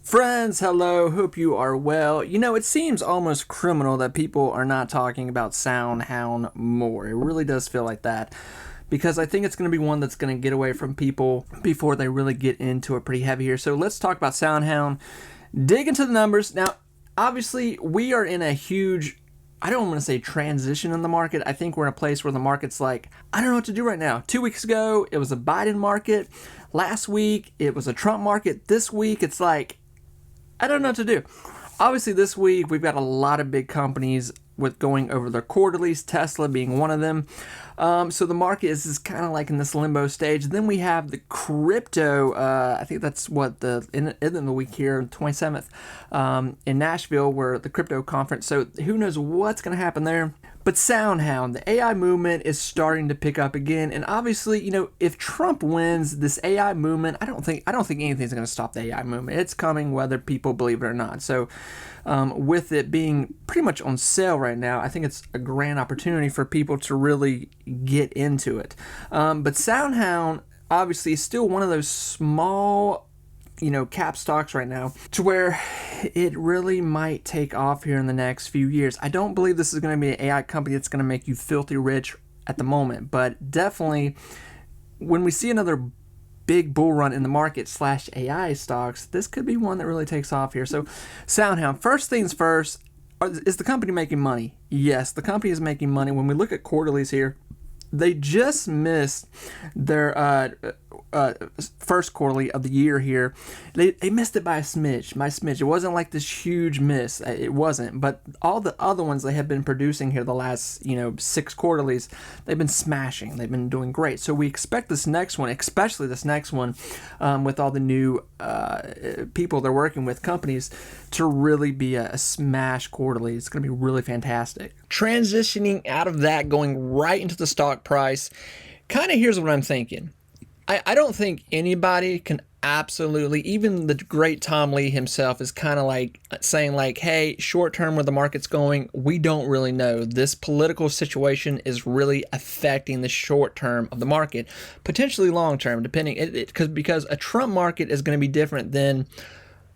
Friends, hello, hope you are well. You know, it seems almost criminal that people are not talking about SoundHound more. It really does feel like that because I think it's going to be one that's going to get away from people before they really get into it pretty heavy here. So let's talk about SoundHound, dig into the numbers. Now, obviously, we are in a huge, I don't want to say transition in the market. I think we're in a place where the market's like, I don't know what to do right now. 2 weeks ago, it was a Biden market. Last week, it was a Trump market. This week, it's like, I don't know what to do. Obviously, this week we've got a lot of big companies with going over their quarterlies, Tesla being one of them. So the market is kind of like in this limbo stage. Then we have the crypto. I think that's what in the week here, 27th, in Nashville, where the crypto conference. So who knows what's going to happen there. But SoundHound, the AI movement is starting to pick up again, and obviously, you know, if Trump wins, this AI movement, I don't think anything's going to stop the AI movement. It's coming, whether people believe it or not. So, with it being pretty much on sale right now, I think it's a grand opportunity for people to really get into it. But SoundHound obviously is still one of those small, cap stocks right now, to where it really might take off here in the next few years. I don't believe this is going to be an AI company that's going to make you filthy rich at the moment, but definitely when we see another big bull run in the market / AI stocks, this could be one that really takes off here. So SoundHound, first things first, is the company making money? Yes, the company is making money. When we look at quarterlies here, they just missed their first quarterly of the year here. They missed it by a smidge. It wasn't like this huge miss. It wasn't. But all the other ones they have been producing here the last 6 quarterlies, they've been smashing. They've been doing great. So we expect this next one, especially this next one, with all the new people they're working with, companies, to really be a smash quarterly. It's going to be really fantastic. Transitioning out of that, going right into the stock price, kind of here's what I'm thinking. I don't think anybody can absolutely, even the great Tom Lee himself is kind of like saying like, hey, short term where the market's going, we don't really know. This political situation is really affecting the short term of the market, potentially long term, depending, because a Trump market is going to be different than,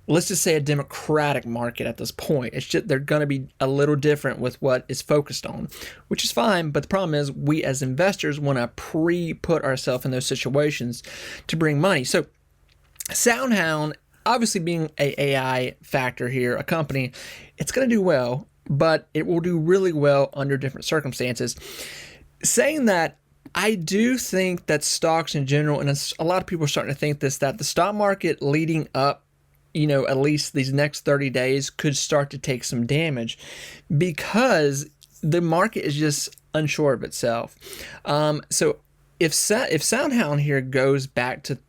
let's just say, a Democratic market at this point. It's just they're going to be a little different with what is focused on, which is fine. But the problem is we as investors want to put ourselves in those situations to bring money. So SoundHound, obviously being a AI factor here, a company, it's going to do well, but it will do really well under different circumstances. Saying that, I do think that stocks in general, and a lot of people are starting to think this, that the stock market leading up, at least these next 30 days could start to take some damage because the market is just unsure of itself. So if SoundHound here goes back to,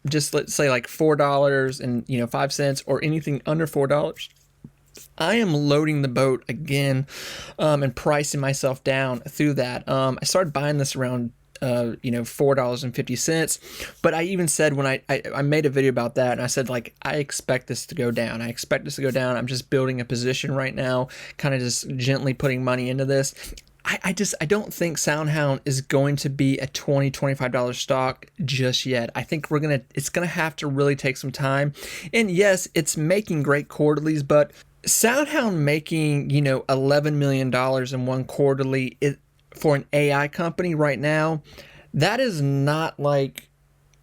just let's say like $4 and, 5 cents or anything under $4, I am loading the boat again, and pricing myself down through that. I started buying this around $4.50. But I even said when I made a video about that, and I said, like, I expect this to go down. I'm just building a position right now, kind of just gently putting money into this. I don't think SoundHound is going to be a $20-$25 stock just yet. I think it's gonna have to really take some time. And yes, it's making great quarterlies, but SoundHound making, $11 million in one quarterly, for an AI company right now, that is not like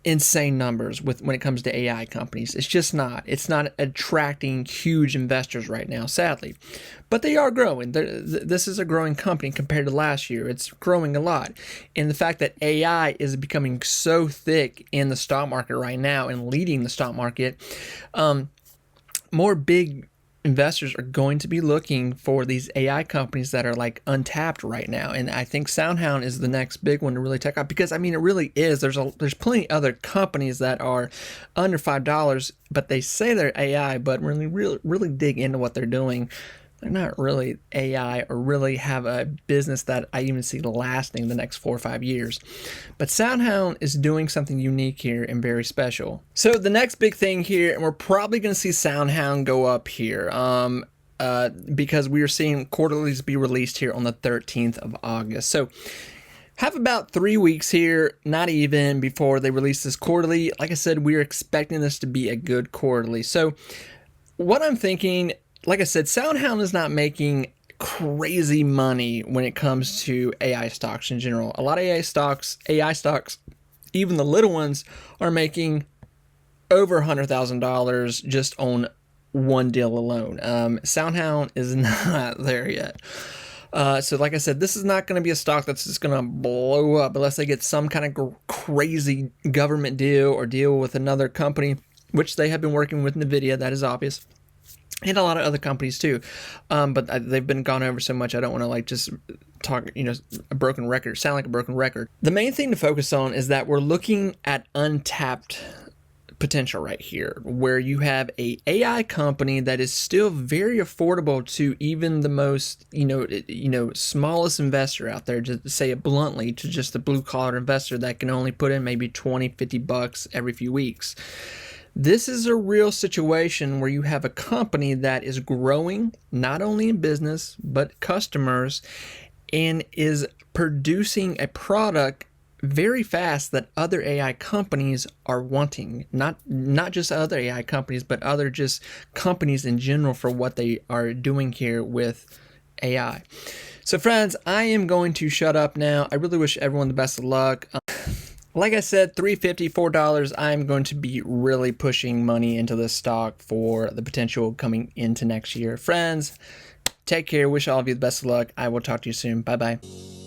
insane numbers when it comes to AI companies. It's just not. It's not attracting huge investors right now, sadly. But they are growing. This is a growing company compared to last year. It's growing a lot. And the fact that AI is becoming so thick in the stock market right now and leading the stock market, more big investors are going to be looking for these AI companies that are like untapped right now. And I think SoundHound is the next big one to really take off, because I mean, it really is. There's plenty of other companies that are under $5, but they say they're AI, but really dig into what they're doing, they're not really AI or really have a business that I even see lasting the next 4 or 5 years. But SoundHound is doing something unique here and very special. So the next big thing here, and we're probably going to see SoundHound go up here, because we are seeing quarterlies be released here on the 13th of August. So have about 3 weeks here, not even, before they release this quarterly. Like I said, we're expecting this to be a good quarterly. So what I'm thinking, like I said, SoundHound is not making crazy money when it comes to AI stocks in general. A lot of AI stocks, even the little ones, are making over $100,000 just on one deal alone. SoundHound is not there yet. So like I said, this is not going to be a stock that's just going to blow up unless they get some kind of crazy government deal or deal with another company, which they have been working with NVIDIA. That is obvious. And a lot of other companies too. But they've been gone over so much, I don't want to just talk, a broken record, sound like a broken record. The main thing to focus on is that we're looking at untapped potential right here, where you have a AI company that is still very affordable to even the most, smallest investor out there, to say it bluntly, to just a blue collar investor that can only put in maybe $20-$50 every few weeks. This is a real situation where you have a company that is growing not only in business but customers, and is producing a product very fast that other AI companies are wanting. Not just other AI companies, but other just companies in general for what they are doing here with AI. So friends, I am going to shut up now. I really wish everyone the best of luck. Like I said, $3.50, $4, I'm going to be really pushing money into this stock for the potential coming into next year. Friends, take care. Wish all of you the best of luck. I will talk to you soon. Bye-bye.